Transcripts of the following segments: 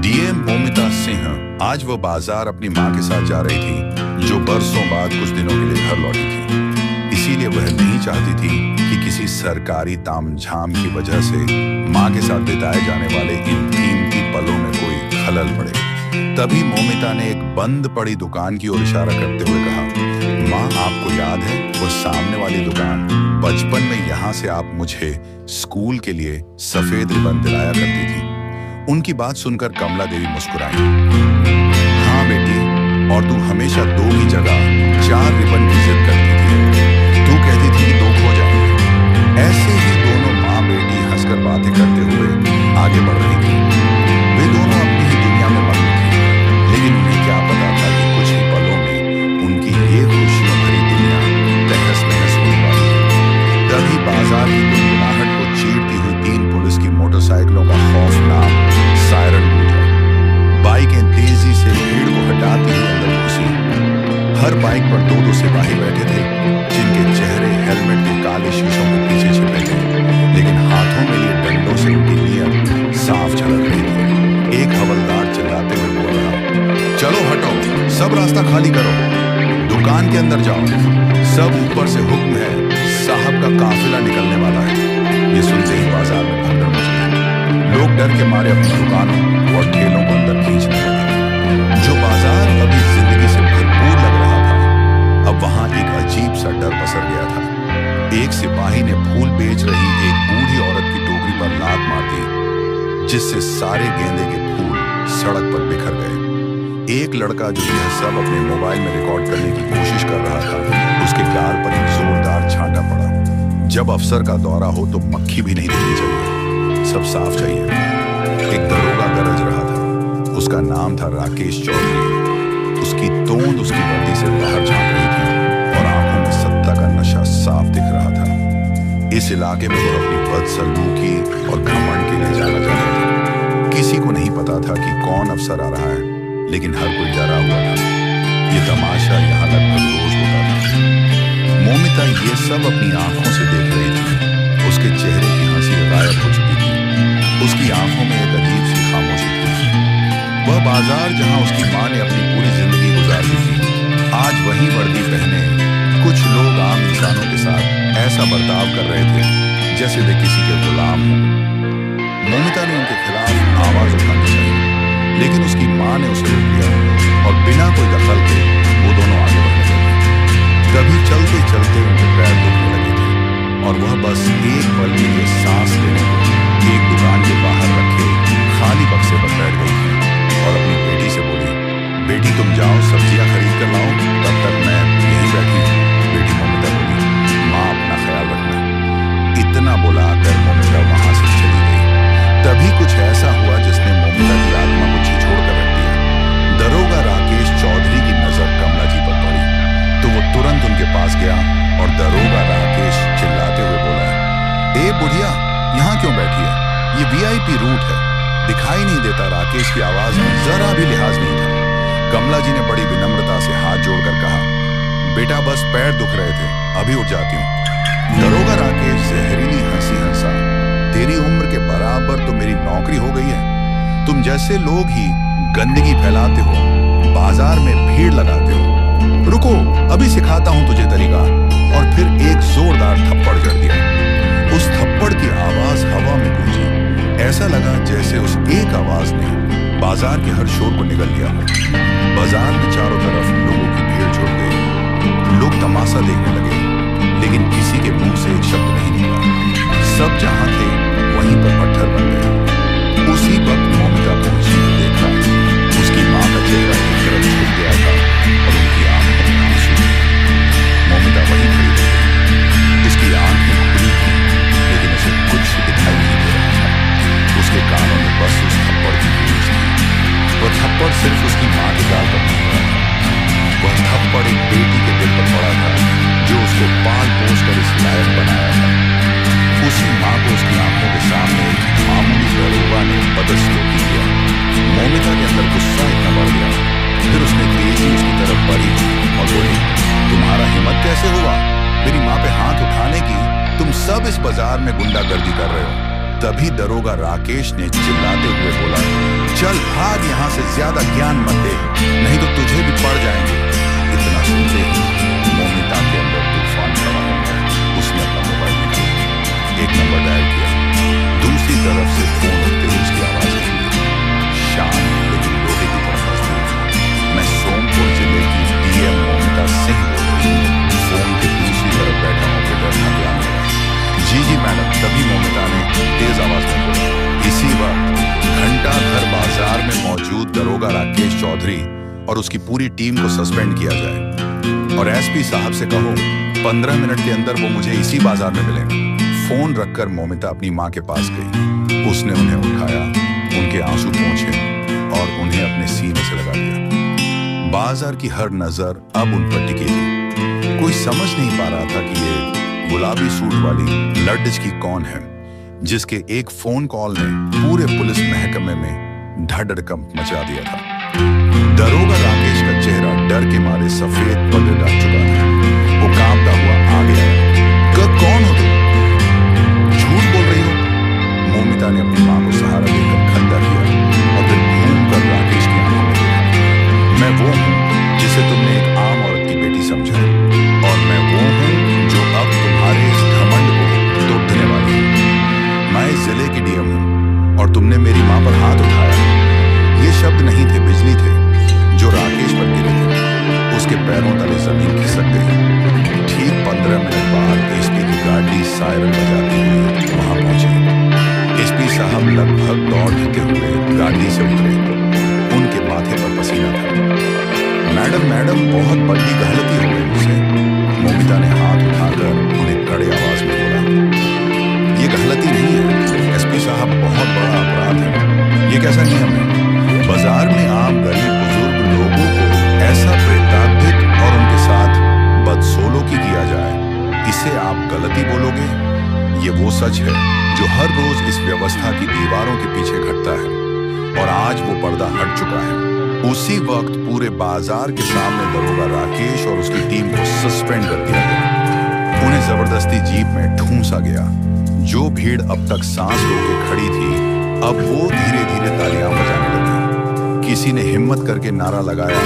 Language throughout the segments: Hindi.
डीएम मोमिता सिंह आज वो बाजार अपनी माँ के साथ जा रही थी, जो बरसों बाद कुछ दिनों के लिए घर लौटी थी। इसीलिए वह नहीं चाहती थी कि किसी सरकारी तामझाम की वजह से माँ के साथ बिताए जाने वाले इन कीमती पलों में कोई खलल पड़े। तभी मोमिता ने एक बंद पड़ी दुकान की ओर इशारा करते हुए कहा, माँ आपको याद है वो सामने वाली दुकान? बचपन में यहाँ से आप मुझे स्कूल के लिए सफेद रिबन दिलाया करती थी। उनकी बात सुनकर कमला देवी मुस्कुराई। हाँ बेटी, और तू हमेशा 2 की जगह 4 रिबन की जिद करती थी। तू कहती थी कि 2 खो जाएंगे। ऐसे ही दोनों माँ बेटी हंसकर बातें करते हुए आगे बढ़ रही थी। वे दोनों अपनी ही दुनिया में मग्न थी, लेकिन उन्हें क्या पता था कि कुछ ही पलों में उनकी ये खुशियों भरी दुनिया तहस नहस होने वाली है। तभी बाजार की गुनगुनाहट को चीरती हुई 3 पुलिस की मोटरसाइकिलों का खौफनाक सायरन गूंजा। बाइकें तेजी से भीड़ को हटाती हुई अंदर घुसी। हर बाइक पर 2-2 सिपाही बैठे थे, जिनके चेहरे हेलमेट के काले शीशों के पीछे छिपे थे, लेकिन हाथों में लिए डंडों से उनकी नीयत साफ झलक रही थी। एक हवलदार चिल्लाते हुए बोल रहा, चलो हटो, सब रास्ता खाली करो, दुकान के अंदर जाओ, सब ऊपर से हुक्म है, साहब का काफिला निकलने वाला है। ये सुनते ही बाजार में भगदड़ मच गई। लोग डर के मारे अपनी दुकानों और ठेलों को अंदर खींचने लगे। जो बाजार अभी जिंदगी से भरपूर लग रहा था, अब वहां एक अजीब सा डर पसर गया था। एक सिपाही ने फूल बेच रही एक बूढ़ी औरत की टोकरी पर लात मार दी, जिससे सारे गेंदे के फूल सड़क पर बिखर गए। एक लड़का जो यह सब अपने मोबाइल में रिकॉर्ड करने की कोशिश कर रहा था, उसके गाल पर एक जोरदार छांटा पड़ा। जब अफसर का दौरा हो तो मक्खी भी नहीं दिखनी चाहिए, सब साफ चाहिए। एक दरोगा गरज रहा था, उसका नाम था राकेश चौधरी। उसकी तोंद उसकी वर्दी से बाहर झांक रही थी और आंखों में सत्ता का नशा साफ दिख रहा था। इस इलाके में वो अपनी बदसलूकी और घमंड के लिए जाना जाता था। किसी को नहीं पता था कि कौन अफसर आ रहा है, लेकिन हर कोई डरा हुआ था। ये तमाशा यहाँ लगभग रोज होता था। मोमिता ये सब अपनी आंखों से देख रही थी। उसके चेहरे की हंसी गायब हो चुकी थी। उसकी आंखों में एक अजीब सी खामोशी थी। वह बाजार जहां उसकी मां ने अपनी पूरी जिंदगी गुजारी थी, आज वही वर्दी पहने कुछ लोग आम इंसानों के साथ ऐसा बर्ताव कर रहे थे जैसे वे किसी के गुलाम हों। मोमिता ने उनके खिलाफ आवाज उठानी चाहिए, लेकिन उसकी मां ने उसे रोक दिया और बिना कोई दखल के वो दोनों आगे बढ़ने लगे। कभी चलते चलते उनके पैर दुखने लगे थे और वह बस एक पल के लिए सांस लेने को एक दुकान के बाहर रखे खाली बक्से पर बैठ गई थी और अपनी बेटी से बोली, बेटी तुम जाओ सब्जियां खरीद कर लाओ, तब तक मैं यहीं बैठी। बेटी मोमिता बोली, माँ अपना ख्याल रखना। इतना बुलाकर मोमिता वहां से चली गई। तभी कुछ ऐसा हुआ जिसने मोमिता की आत्मा को झिझोड़ कर रख दिया। दरोगा राकेश चौधरी की नजर कमला जी पर पड़ी तो वो तुरंत उनके पास गया और दरोगा राकेश चिल्लाते हुए बोला, ए बुढ़िया, यहाँ क्यों बैठी है? ये वीआईपी रूट है, दिखाई नहीं देता? राकेश की आवाज में जरा भी लिहाज नहीं था। कमला जी ने बड़ी विनम्रता से हाथ जोड़कर कहा, बेटा बस पैर दुख रहे थे, अभी उठ जाती हूँ। दरोगा राकेश जहरीली हंसी हंसा, तेरी उम्र के बराबर तो मेरी नौकरी हो गई है। तुम जैसे लोग ही गंदगी फैलाते हो, बाजार में भीड़ लगाते हो। रुको, अभी सिखाता हूं तुझे तरीका। और फिर एक जोरदार थप्पड़ जड़ दिया। उस थप्पड़ की आवाज हवा में गूंजी। ऐसा लगा जैसे उस एक आवाज ने बाजार के हर शोर को निगल लिया। बाजार में चारों तरफ लोगों की भीड़ जुट गई। लोग तमाशा देखने लगे, लेकिन किसी के मुंह से एक शब्द नहीं निकला। सब जहां थे वहीं पर पत्थर बन गए। उसी वक्त मोमिता पहुंची तो देखा उसकी मां का चेहरा एक तरफ झुक गया था और उनकी आंखों में आंसू। मोमिता वहीं खड़ी रही। उसकी आंखें खुली थी, लेकिन उसे कुछ दिखाई नहीं दे रहा था। उसके कानों में बस उस थप्पड़ की गूंज थी। वह थप्पड़ सिर्फ उसकी मां के गाल पर नहीं पड़ा था। वह थप्पड़ एक बेटी के दिल पर पड़ा था, जो उसको पाल पोस कर इस लायक बनाया था। उसी मां को उसकी आंखों के सामने मामूली दरोगा ने बदसलूकी किया। मोमिता के अंदर गुस्सा इतना बढ़ गया, फिर उसने तेजी उसकी तरफ बढ़ी और बोली, तुम्हारा हिम्मत कैसे हुआ मेरी माँ पे हाथ उठाने की? तुम सब इस बाजार में गुंडागर्दी कर रहे हो। तभी दरोगा राकेश ने चिल्लाते हुए बोला, चल भाग यहाँ से, ज्यादा ज्ञान मत दे, नहीं तो तुझे भी पड़ जाएंगे। इतना सुनते ही मोमिता के अंदर तूफान खड़ा हो गया। उसने अपना मोबाइल निकाला, एक नंबर डायल किया। दूसरी तरफ से फोन उठते ही उसकी आवाज निकली, शांत लेकिन लोहे की तरह मजबूत। मैं सोमपुर जिले की डीएम मोमिता सिंह बोल रही हूँ। फोन के दूसरी तरफ बैठा ऑपरेटर हकलाने लगा। जी मैडम, तभी मोमिता ने तेज आवाज में बोला। इसी वक्त घंटा घर बाजार में मौजूद दरोगा राकेश चौधरी और उसकी पूरी टीम को सस्पेंड किया जाए और एसपी साहब से कहो 15 मिनट के अंदर वो मुझे इसी बाजार में मिलेंगे। फोन रखकर मोमिता अपनी माँ के पास गई। उसने उन्हें उठाया, उनके आंसू पोंछे और उन्हें अपने सीने से लगा दिया। बाजार की हर नजर अब उन पर टिकी थी। कोई समझ नहीं पा रहा था कि ये गुलाबी सूट वाली लड़की कौन है, जिसके एक फोन कॉल ने पूरे पुलिस महकमे में धड़कंप मचा दिया था। दरोगा राकेश का चेहरा डर के मारे सफेद पड़ चुका था। वो कांपता हुआ आगे आया। कौन हो तुम? झूठ बोल रही हो? मोमिता ने अपनी मां को सहारा देकर खंदा किया और फिर घूमकर राकेश की आंखों में देखा। मैं वो हूं जिसे तुमने एक आम औरत की बेटी समझा, और मैं वो हूं जो अब तुम्हारे इस घमंड को तोड़ने वाली हूं। मैं इस जिले की डीएम हूं और तुमने मेरी मां पर हाथ उठाया। ये शब्द नहीं थे, बिजली थे जो राकेश पर गिरे थे। उसके पैरों तले जमीन खिसक गई। ठीक 15 मिनट बाद एसपी की गाड़ी सायरन बजाती हुई वहां पहुंची। एसपी साहब लगभग दौड़ते हुए गाड़ी से उतरे। उनके माथे पर पसीना था। मैडम, बहुत बड़ी गलती हो गई मुझसे। मोमिता ने हाथ उठाकर उन्हें कड़े आवाज में बोला, ये गलती नहीं है एसपी साहब, बहुत बड़ा अपराध है। ये कैसा नियम है? बाजार में आम गरीब बुजुर्ग लोगों को ऐसा प्रेतात्मिक और उनके साथ बदसलूकी किया जाए, इसे आप गलती बोलोगे? ये वो सच है जो हर रोज इस व्यवस्था की दीवारों के पीछे घटता है और आज वो पर्दा हट चुका है। उसी वक्त पूरे बाजार के सामने दरोगा राकेश और उसकी टीम को सस्पेंड कर दिया गया। उन्हें जबरदस्ती जीप में ठूंसा गया। जो भीड़ अब तक सांस रोके खड़ी थी, अब वो धीरे धीरे तालियां बजाने लगी। किसी ने हिम्मत करके नारा लगाया,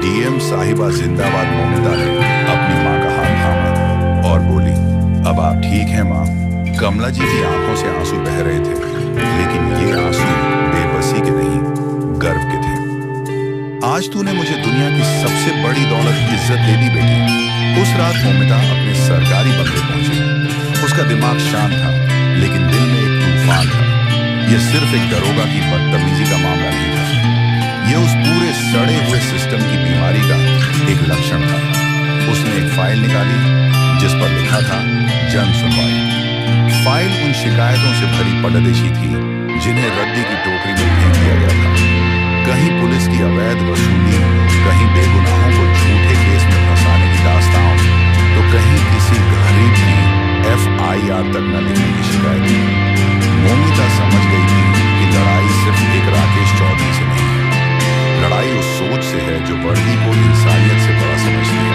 डीएम साहिबा जिंदाबाद। मोमिता ने अपनी माँ का हाथ थामा और बोली, अब आप ठीक हैं माँ? कमला जी की आंखों से आंसू बह रहे थे, लेकिन ये आंसू बेबसी के नहीं, गर्व के थे। आज तूने मुझे दुनिया की सबसे बड़ी दौलत इज्जत दे दी बेटी। उस रात मोमिता अपने सरकारी बंगले पहुंची। उसका दिमाग शांत था, लेकिन दिल में एक तूफान था। यह सिर्फ एक दरोगा की बदतमीजी का मामला नहीं था, यह उस पूरे सड़े हुए सिस्टम की बीमारी का एक लक्षण था। उसने एक फाइल निकाली जिस पर लिखा था जन सुनवाई। फाइल उन शिकायतों से भरी पड़देशी थी जिन्हें रद्दी की टोकरी में फेंक दिया गया था। कहीं पुलिस की अवैध वसूली, कहीं बेगुनाहों को झूठे केस में फंसाने की दास्तान, तो कहीं किसी गरीब की FIR तक न लिखने की शिकायत। मोमिता समझ गई थी कि लड़ाई सिर्फ एक राकेश चौधरी से नहीं, लड़ाई उस सोच से है जो वर्दी को इंसानियत से बड़ा समझती है।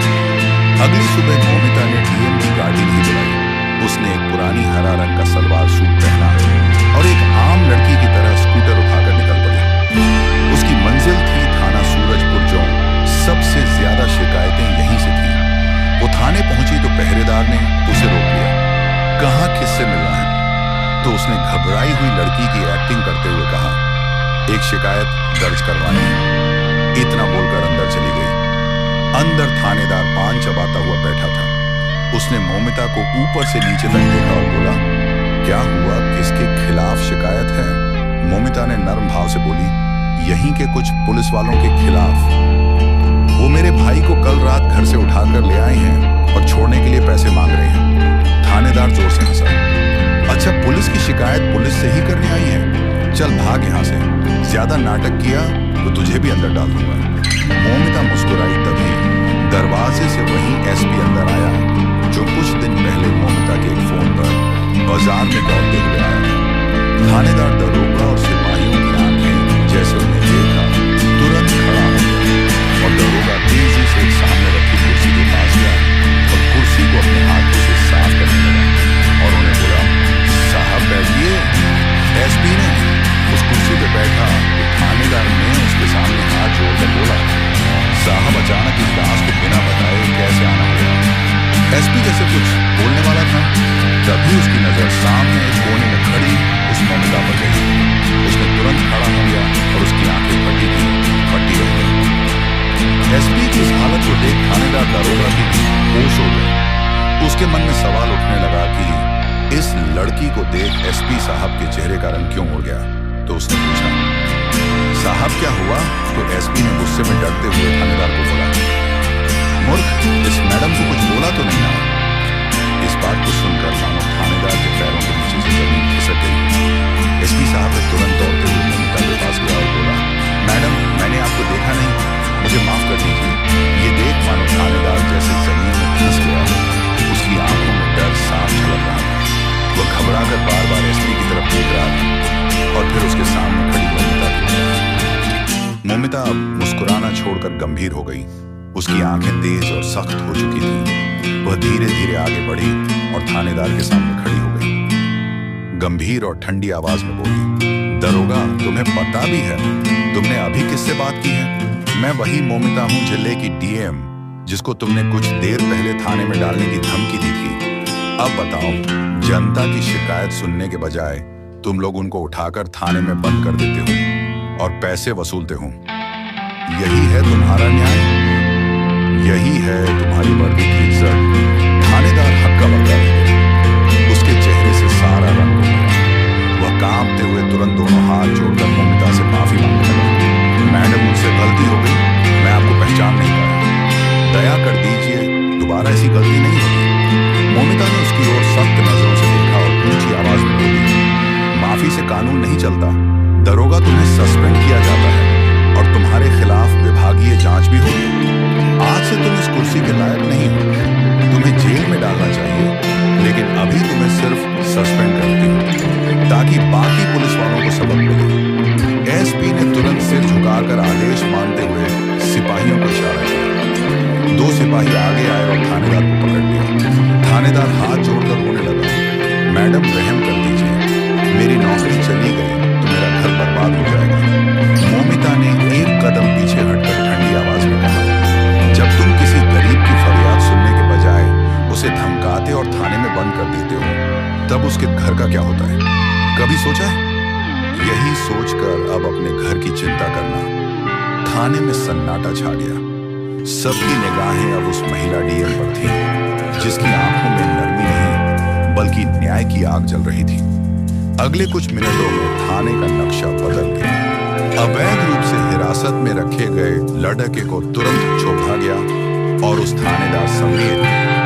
अगली सुबह मोमिता ने डीएम की गाड़ी नहीं बुलाई। उसने एक पुरानी हरा रंग का सलवार सूट पहना और एक आम लड़की की तरह स्कूटर उठाकर निकल पड़ी। उसकी मंजिल थी थाना सूरजपुर चौक। सबसे ज्यादा शिकायतें यहीं से थी। वो थाने पहुंची तो पहरेदार ने उसे रोक लिया। कहाँ किससे मिलना है? तो उसने घबराई हुई लड़की की एक्टिंग करते हुए कहा, एक शिकायत दर्ज करवानी है। इतना बोलकर अंदर चली गई। अंदर थानेदार पान चबाता हुआ बैठा था। उसने मोमिता को ऊपर से नीचे तक देखा और बोला, क्या हुआ, किसके खिलाफ शिकायत है? मोमिता ने नर्म भाव से बोली, यहीं के कुछ पुलिस वालों के खिलाफ। वो मेरे भाई को कल रात घर से उठाकर ले आए हैं और छोड़ने के लिए पैसे मांग रहे हैं। थानेदार जोर से हंसा। अच्छा, पुलिस की शिकायत पुलिस से ही करने आई है? चल भाग यहाँ से। ज्यादा नाटक किया तो तुझे भी अंदर डाल दूंगा। मोमिता मुस्कुराई। तभी दरवाजे से वही एसपी अंदर आया जो कुछ दिन पहले मोमिता के एक फोन पर बाजार में दौड़ते हुए आया था। थानेदार दरोगा और सिपाहियों की आंखें जैसे उन्हें देखा तुरंत खड़ा हो गया और दरोगा तेजी से सामने रखी कुर्सी के पास गया और कुर्सी को अपने हाथों से साफ करने लगा और उन्हें बोला, साहब बैठिए। तभी उसकी नजर सामने एक कोने में खड़ी उस मोमिता पर गई। उसने तुरंत खड़ा हो गया और उसकी आंखें फटी रह गई। एसपी की इस हालत को देख थानेदार दरोगा की होश हो गया। उसके मन में सवाल उठने लगा कि इस लड़की को देख एसपी साहब के चेहरे का रंग क्यों उड़ गया। तो उसने पूछा, साहब क्या हुआ? तो एसपी ने गुस्से में डरते हुए थानेदार को बोला, मूर्ख, इस मैडम को कुछ बोला तो नहीं ना? इस बात को सुनकर मानो थानेदार के पैरों के नीचे से जमीन खिसक गई। एसपी साहब ने तुरंत दौड़ते हुए मोमिता के पास गया और बोला, मैडम, मैंने आपको देखा नहीं, मुझे माफ कर दीजिए। ये देख मानो थानेदार जैसे जमीन में घिस गया हो। उसकी आंखों में डर साफ झलक रहा था। वह घबराकर बार बार एसपी की तरफ देख रहा था और फिर उसके सामने खड़ी मोमिता की तरफ। मोमिता अब मुस्कुराना छोड़कर गंभीर हो गई। उसकी आंखें तेज और सख्त हो चुकी थीं। वह धीरे धीरे आगे बढ़ी और थानेदार के सामने खड़ी हो गई। गंभीर और ठंडी आवाज में बोली, दरोगा, तुम्हें पता भी है तुमने अभी किससे बात की है? मैं वही मोमिता हूं, जिले की डीएम, जिसको तुमने कुछ देर पहले थाने में डालने की धमकी दी थी। अब बताओ, जनता की शिकायत सुनने के बजाय तुम लोग उनको उठाकर थाने में बंद कर देते हो और पैसे वसूलते हो। यही है तुम्हारा न्याय? यही है तुम्हारी वर्दी की इज्जत? थानेदार हक्का बक्का रह गया। उसके चेहरे से सारा रंग उड़ गया। वह कांपते हुए तुरंत दोनों हाथ जोड़कर मोमिता से माफी मांगने लगा। मैडम, मुझसे गलती हो गई, मैं आपको पहचान नहीं पाया, दया कर दीजिए, दोबारा ऐसी गलती नहीं होगी। मोमिता ने उसकी ओर सख्त नजरों से देखा और ऊंची आवाज में बोली, माफी से कानून नहीं चलता। दरोगा, तुम्हें सस्पेंड किया जाता है और तुम्हारे खिलाफ विभागीय जांच भी होगी। आज से तुम इस कुर्सी के लायक नहीं हो। तुम्हें जेल में डालना चाहिए, लेकिन अभी तुम्हें सिर्फ सस्पेंड करती हूं ताकि बाकी पुलिस वालों को सबक मिले। एसपी ने तुरंत सिर झुकाकर आदेश मानते हुए सिपाहियों को इशारा किया। 2 सिपाही आगे आए और थानेदार को पकड़ लिया। थानेदार हाथ जोड़कर रोने लगा, मैडम, रहम कर दीजिए, मेरी नौकरी चली गई तो मेरा घर बर्बाद हो जाएगा। मोमिता ने एक कदम पीछे हटकर ठंडी आवाज में कहा, जब तुम किसी गरीब की फरियाद सुनने के बजाय उसे धमकाते और थाने में बंद कर देते हो, तब उसके घर का क्या होता है? कभी सोचा है? यही सोचकर अब अपने घर की चिंता करना। थाने में सन्नाटा छा गया। सबकी निगाहें अब उस महिला डीएम पर थीं, जिसकी आंखों में नरमी नहीं बल्कि न्याय की आग जल रही थी। अगले कुछ मिनटों में थाने का नक्शा बदल गया। अवैध रूप से हिरासत में रखे गए लड़के को तुरंत छोड़ा गया और उस थानेदार समेत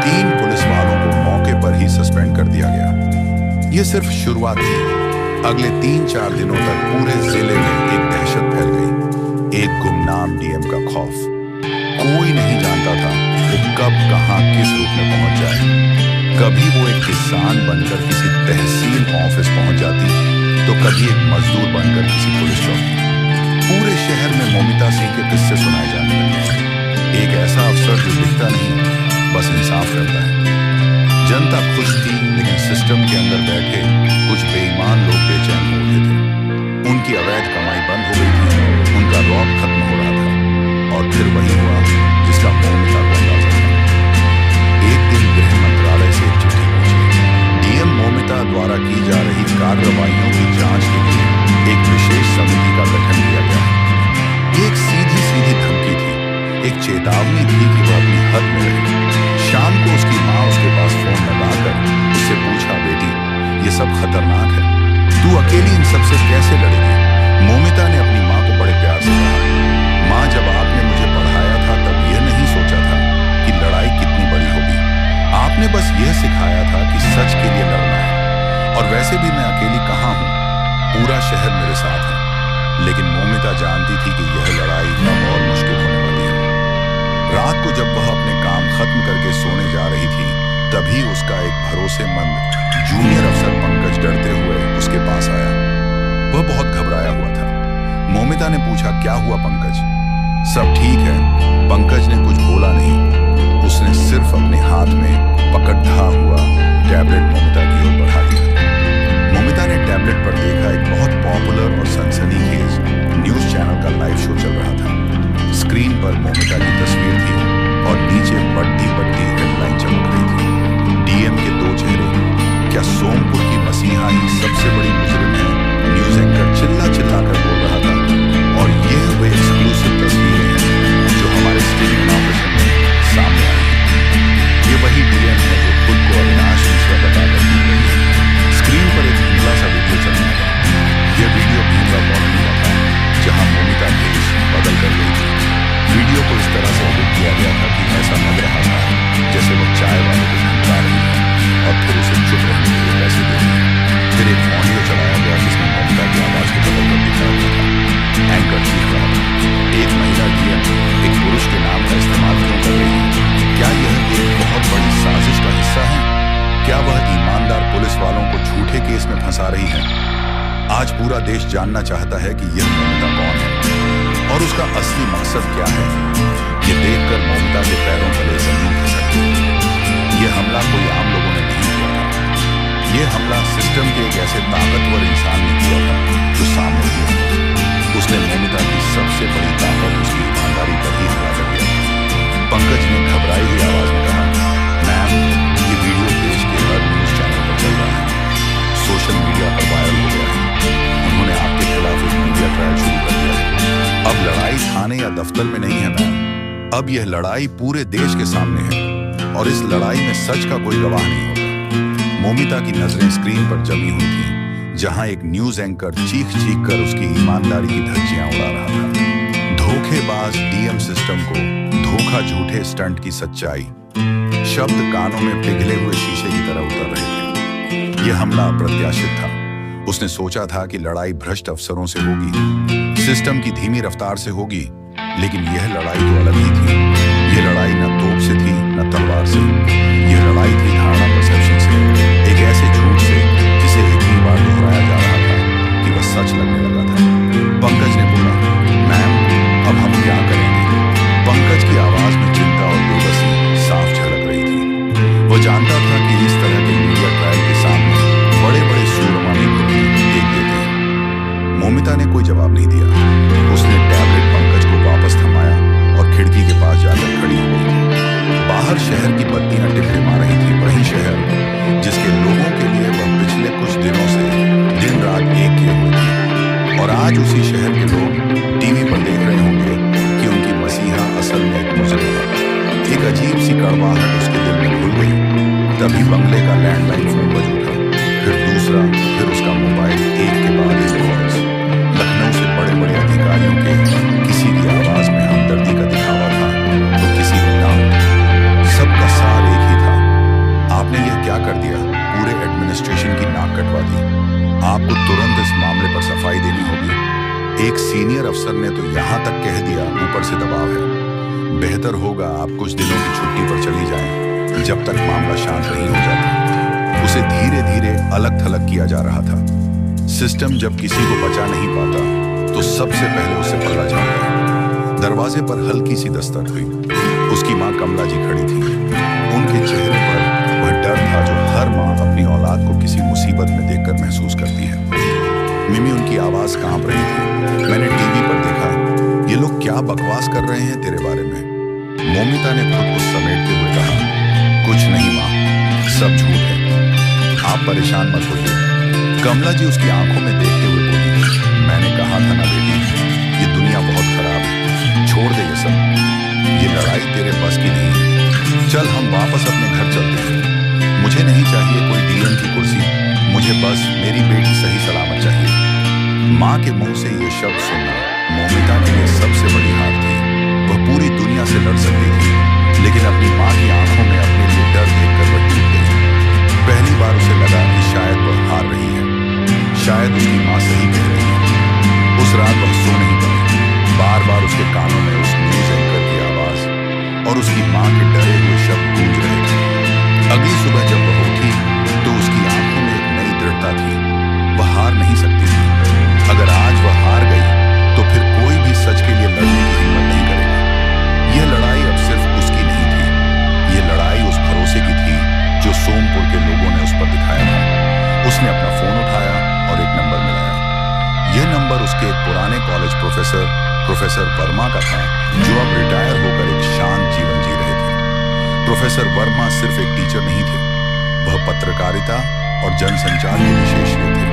3 पुलिस वालों को मौके पर ही सस्पेंड कर दिया गया। यह सिर्फ शुरुआत थी। अगले 3-4 दिनों तक पूरे जिले में एक दहशत फैल गई, एक गुमनाम डीएम का खौफ। कोई नहीं जानता था वो कब कहां किस रूप में पहुंच जाए। कभी वो एक किसान बनकर किसी तहसील ऑफिस पहुंच जाती, तो कभी एक मजदूर बनकर किसी पुलिस चौकी। पूरे शहर में मोमिता सिंह के किस्से सुनाए जाने लगे। एक ऐसा अफसर जो दिखता नहीं, बस इंसाफ करता है। जनता खुश थी, लेकिन सिस्टम के अंदर बैठे कुछ बेईमान लोग बेचैन हो उठे थे। उनकी अवैध कमाई बंद हो गई थी, उनका रौब खत्म हो रहा था। और फिर वही हुआ जिसका मोमिता को अंदाजा था। एक दिन गृह मंत्रालय से एक चिट्ठी पहुंची। डीएम मोमिता द्वारा की जा रही कार्रवाइयों की जांच के लिए एक विशेष समिति का गठन किया गया है। एक सीधी धमकी थी, एक चेतावनी थी कि वह अपनी हद में रहे। शाम को उसकी माँ उसके पास फोन लगाकर उससे पूछा, बेटी, ये सब खतरनाक है, तू अकेली इन सबसे कैसे लड़ेगी? मोमिता ने अपनी माँ को बड़े प्यार से कहा, माँ, जब आपने मुझे पढ़ाया था तब यह नहीं सोचा था कि लड़ाई कितनी बड़ी होगी। आपने बस यह सिखाया था कि सच के लिए लड़ना है। और वैसे भी मैं अकेली कहाँ हूँ, पूरा शहर मेरे साथ है। लेकिन मोमिता जानती थी कि यह लड़ाई अब और मुश्किल होने वाली है। रात को जब वह अपने काम खत्म करके सोने जा रही थी, तभी उसका एक भरोसेमंद जूनियर अफसर पंकज डरते हुए उसके पास आया। वह बहुत घबराया हुआ था। मोमिता ने पूछा, क्या हुआ पंकज? सब ठीक है। पंकज ने कुछ बोला नहीं। उसने सिर्फ अपने हाथ में पकड़ा हुआ टैबलेट मोमिता की ओर बढ़ा दिया। मोमिता ने टैबलेट पर देखा एक बहुत पॉपुलर और सनसनीखेज न्यूज चैनल का लाइव शो चल रहा था। स्क्रीन पर मोमिता की तस्वीर थी और नीचे बट्टी हेडलाइन चमक रही थी, डीएम के 2 चेहरे, क्या आज पूरा देश जानना चाहता है कि यह मौमिता कौन है और उसका असली मकसद क्या है। ये देखकर मौमिता के पैरों तले जमीन खिसक गई। ये हमला कोई आम लोगों ने नहीं किया था। ये हमला सिस्टम के एक ऐसे ताकतवर इंसान ने किया था जो सामने दिया था। उसने मौमिता की सबसे बड़ी ताकत उसकी ईमानदारी पर ही हमला कर दिया। पंकज ने घबराई हुई आवाज में कहा, मैम, ये वीडियो देश के हर न्यूज चैनल पर चल रहा है, सोशल मीडिया पर वायरल हो गया है। उन्होंने आपके खिलाफ एक मीडिया ट्रायल शुरू कर दिया है। अब लड़ाई थाने या दफ्तर में नहीं है मैम, अब यह लड़ाई पूरे देश के सामने है और इस लड़ाई में सच का कोई गवाह नहीं होगा। मौमिता की नजरें स्क्रीन पर जमी हुई थी, जहां एक न्यूज एंकर चीख चीख कर उसकी ईमानदारी की धज्जियां उड़ा रहा था। धोखेबाज डीएम सिस्टम को धोखा, झूठे स्टंट की सच्चाई, शब्द कानों में पिघले हुए शीशे की तरह उतर रहे थे। यह हमला अप्रत्याशित था। उसने सोचा था कि लड़ाई भ्रष्ट अफसरों से होगी, सिस्टम की धीमी रफ्तार से होगी, लेकिन यह लड़ाई तो अलग ही थी। यह लड़ाई न तोप से थी न तलवार से। यह लड़ाई थी धारणा परसेप्शन से, एक ऐसे झूठ से जिसे इतनी बार दोहराया जा रहा था कि वह सच लगने लगा था। पंकज ने बोला, मैम, अब हम क्या करेंगे? पंकज की आवाज में चिंता और बेबसी साफ झलक रही थी। वो जानता था कि इस तरह के मीडिया ट्रायल के सामने बड़े-बड़े सूरमानी घुटने टेक देते हैं। मौमिता ने कोई जवाब नहीं दिया। उसने टैबलेट पंकज को वापस थमाया और खिड़की के पास जाकर खड़ी हो गई। बाहर शहर की बत्तियां टिमटिमा रही थी, वही शहर जिसके लोगों के लिए वह पिछले कुछ दिनों से दिन रात एक किए हुए थे। और आज उसी शहर के लोग टीवी पर देख रहे होंगे कि उनकी मसीहा असल में एक मुजरिम था। एक अजीब सी कड़वाहट उसके दिल में घुल गई। तभी बंगले का लैंडलाइन फोन बज उठा, फिर दूसरा, फिर उसका मोबाइल एक के बाद एक कॉल्स। लखनऊ से बड़े-बड़े अधिकारियों के किसी की आवाज में हमदर्दी का दिखावा था तो किसी में डाउट। सबका सार एक ही था, आपने यह क्या कर दिया? पूरे एडमिनिस्ट्रेशन की नाक कटवा दी। आपको तुरंत इस मामले पर सफाई देनी होगी। एक सीनियर अफसर ने तो यहां तक कह दिया, ऊपर से दबाव है। बेहतर होगा आप कुछ दिनों की छुट्टी पर चली जाएं, जब तक मामला शांत नहीं हो जाता। उसे धीरे धीरे अलग थलग किया जा रहा था। सिस्टम जब किसी को बचा नहीं पाता तो सबसे पहले उसे पकड़ा जाता है। दरवाजे पर हल्की सी दस्तक हुई। उसकी माँ कमला जी खड़ी थी। उनके चेहरे पर वह डर था जो हर माँ अपनी औलाद को किसी मुसीबत में देखकर महसूस करती है। मिमी उनकी आवाज कांप रही थी। मैंने टीवी पर देखा, ये लोग क्या बकवास कर रहे हैं तेरे बारे में। मौमिता ने खुद को समेटते हुए कहा, कुछ नहीं माँ, सब झूठ है, आप परेशान मत होइए। कमला जी उसकी आंखों में देखते हुए बोली, मैंने कहा था ना बेटी, ये दुनिया बहुत खराब है, छोड़ दे ये सब, ये लड़ाई तेरे बस की नहीं है। चल हम वापस अपने घर चलते हैं। मुझे नहीं चाहिए कोई डीएम की कुर्सी, मुझे बस मेरी बेटी सही सलामत चाहिए। माँ के मुंह से ये शब्द सुनना मौमिता के लिए सबसे बड़ी हार थी। वह पूरी दुनिया से लड़ सकती थी, लेकिन अपनी माँ की आंखों में अपने लिए डर देखकर वह टूट गई। पहली बार उसे लगा कि शायद वह हार रही है, शायद उसकी माँ सही कह रही है। उस रात वह सो नहीं पाई। बार बार उसके कानों में उस न्यूज एंकर की आवाज और उसकी माँ के डरे हुए शब्द गूंज रहे थे। अगली सुबह जब वह उठी तो उसकी आंखों में एक नई दृढ़ता थी। वह हार नहीं सकती थी। अगर आज वह हार गई तो फिर कोई भी सच के लिए लड़ने की हिम्मत नहीं करेगा। यह लड़ाई अब सिर्फ उसकी नहीं थी, यह लड़ाई उस भरोसे की थी जो सोमपुर के लोगों ने उस पर दिखाया था। उसने अपना फोन उठाया और एक नंबर मिलाया। यह नंबर उसके एक पुराने कॉलेज प्रोफेसर वर्मा का था, जो अब रिटायर होकर एक शांत जीवन जी रहे थे। प्रोफेसर वर्मा सिर्फ एक टीचर नहीं थे, वह पत्रकारिता और जनसंचार के विशेषज्ञ थे।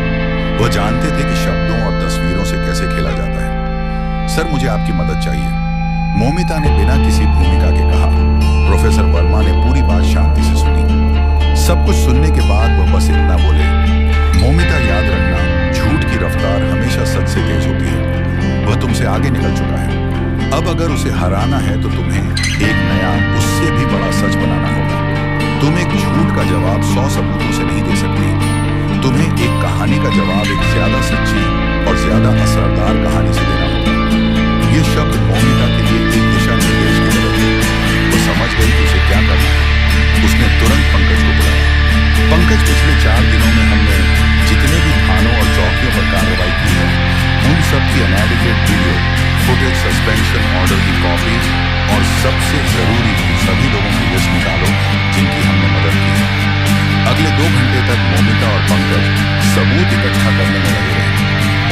वह जानते थे कि शब्दों और तस्वीरों से कैसे खेला जाता है। सर, मुझे आपकी मदद चाहिए, मौमिता ने बिना किसी भूमिका के कहा। प्रोफेसर वर्मा ने पूरी बात शांति से सुनी। सब कुछ सुनने के बाद वह बस इतना बोले, मौमिता, याद रखना, झूठ की रफ्तार हमेशा सच से तेज होती है। वह तुमसे आगे निकल चुका है। अब अगर उसे हराना है तो तुम्हें एक नया, उससे भी बड़ा सच बनाना होगा। तुम एक झूठ का जवाब 100 सबूतों से नहीं दे सकती। तुम्हें एक कहानी का जवाब एक ज्यादा सच्ची और ज्यादा असरदार कहानी से देना होगा। ये शब्द मौमिता के लिए एक दिशा निर्देश की तरह थे। वो समझ गई कि उसे क्या करना है। उसने तुरंत पंकज को बुलाया। पंकज, पिछले 4 दिनों में हमने जितने भी थानों और चौकियों पर कार्रवाई सस्पेंशन ऑर्डर की कॉपीज और सबसे जरूरी सभी लोगों की लिस्ट निकालो जिनकी हमने मदद की। अगले 2 घंटे तक मोमिता और पंकज सबूत इकट्ठा करने में लगे रहे।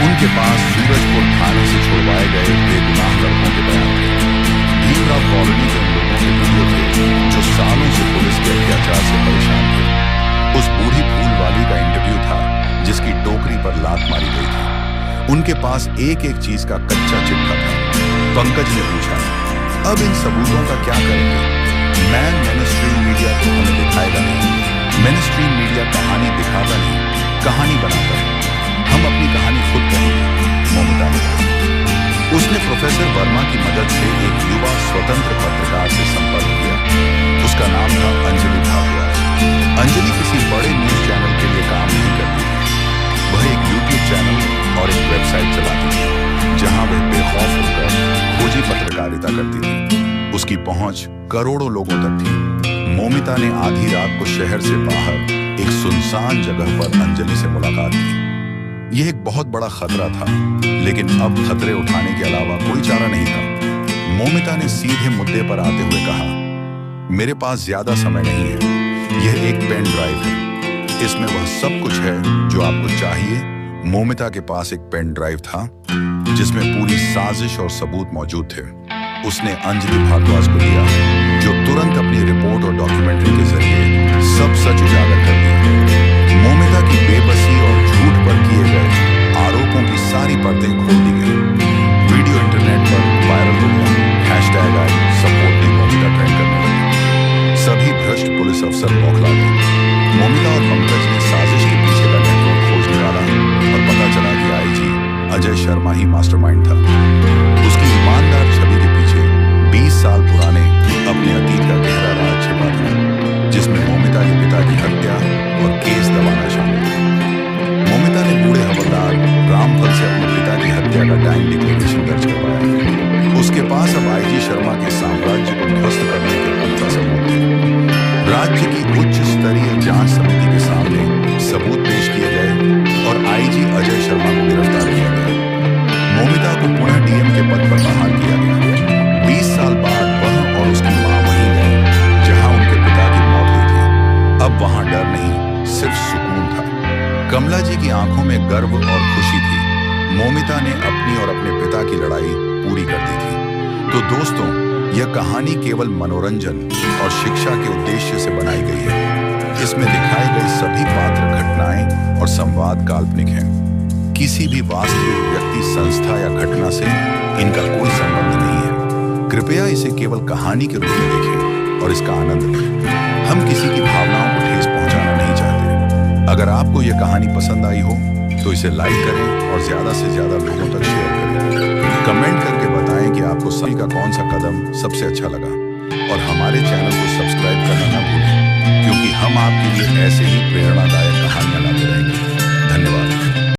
उनके पास सूरजपुर थाने से छुड़वाए गए बेगुनाह लड़कों के बयान थे, भीमराव कॉलोनी के उन लोगों के वीडियो थे जो सालों से पुलिस के अत्याचार से परेशान थे, उस बूढ़ी फूल वाली का इंटरव्यू था जिसकी टोकरी पर लात मारी गई थी। उनके पास एक एक चीज का कच्चा चिट्ठा था। पंकज ने पूछा, अब इन सबूतों का क्या करेंगे? मेनस्ट्रीम मीडिया तो हमें दिखाएगा नहीं, मेनस्ट्रीम मीडिया कहानी दिखाता नहीं, कहानी बनाता है, हम अपनी कहानी खुद कहेंगे, मोमिता ने कहा। उसने प्रोफेसर वर्मा की मदद से एक युवा स्वतंत्र पत्रकार से संपर्क किया। उसका नाम था अंजलि भारद्वाज। अंजलि किसी बड़े न्यूज चैनल के लिए काम नहीं करती थी, वह एक यूट्यूब चैनल और एक वेबसाइट चलाती थी जहां वह बेखौफ होकर खोजी पत्रकारिता करती थी। उसकी पहुंच करोड़ों लोगों तक थी। मोमिता ने आधी रात को शहर से बाहर एक सुनसान जगह पर अंजलि से मुलाकात की। यह एक बहुत बड़ा खतरा था, लेकिन अब खतरे उठाने के अलावा कोई चारा नहीं था। मोमिता ने सीधे मुद्दे पर आते हुए कहा, मेरे पास ज्यादा समय नहीं है, यह एक पेन ड्राइव है, इसमें वह सब कुछ है जो आपको चाहिए। मोमिता के पास एक पेन ड्राइव था जिसमें पूरी साजिश और सबूत मौजूद थे। उसने अंजलि भारद्वाज को दिया, जो तुरंत अपनी रिपोर्ट और डॉक्यूमेंट्री के जरिए सब सच उजागर कर दिया। मोमिता की बेबसी और झूठ पर किए गए आरोपों की सारी परतें खोल दी गई। वीडियो इंटरनेट पर वायरल हो गया, hashtag I support the Moumita trend करने लगी। सभी भ्रष्ट पुलिस अफसर बौखला गए। मोमिता और पंकज ने साजिश के पीछे का नेटवर्क खोज निकाला और पता चला कि आईजी अजय शर्मा ही मास्टरमाइंड था। उसकी ईमानदार छवि के पीछे 20 साल पुराने अपने अतीत का गहरा राज छिपा था, जिसमें मोमिता के पिता की हत्या और केस दबाना शामिल था। मोमिता ने बूढ़े हवलदार रामफल से अपने पिता की हत्या का टाइम डिक्लेरेशन दर्ज करवाया। उसके पास अब आईजी शर्मा के साम्राज्य को ध्वस्त करने के पुख्ता सबूत थे। राज्य की उच्च स्तरीय जांच समिति के सामने सबूत पेश किए गए और आईजी अजय शर्मा को गिरफ्तार किया गया। मोमिता को पुनः डीएम के पद पर बहाल किया गया। 20 साल बाद वह और उसकी मां वहीं गए जहां उनके पिता की मौत हुई थी। अब वहां डर नहीं, सिर्फ सुकून था। कमला जी की आंखों में गर्व और खुशी थी। मोमिता ने अपनी और अपने पिता की लड़ाई पूरी कर दी थी। तो दोस्तों, यह कहानी केवल मनोरंजन और शिक्षा के उद्देश्य से बनाई गई है। इसमें दिखाए गए सभी पात्र, घटनाएं और संवाद काल्पनिक हैं। किसी भी वास्तविक व्यक्ति, संस्था या घटना से इनका कोई संबंध नहीं है। कृपया इसे केवल कहानी के रूप में देखें और इसका आनंद लें। हम किसी की भावनाओं को ठेस पहुंचाना नहीं चाहते। अगर आपको यह कहानी पसंद आई हो तो इसे लाइक करें और ज्यादा से ज्यादा लोगों तक शेयर करें। कमेंट करके बताएं कि आपको सही का कौन सा कदम सबसे अच्छा लगा, और हमारे चैनल को सब्सक्राइब करना ना भूलें, क्योंकि हम आपके लिए ऐसे ही प्रेरणादायक कहानियां लाते रहेंगे। धन्यवाद।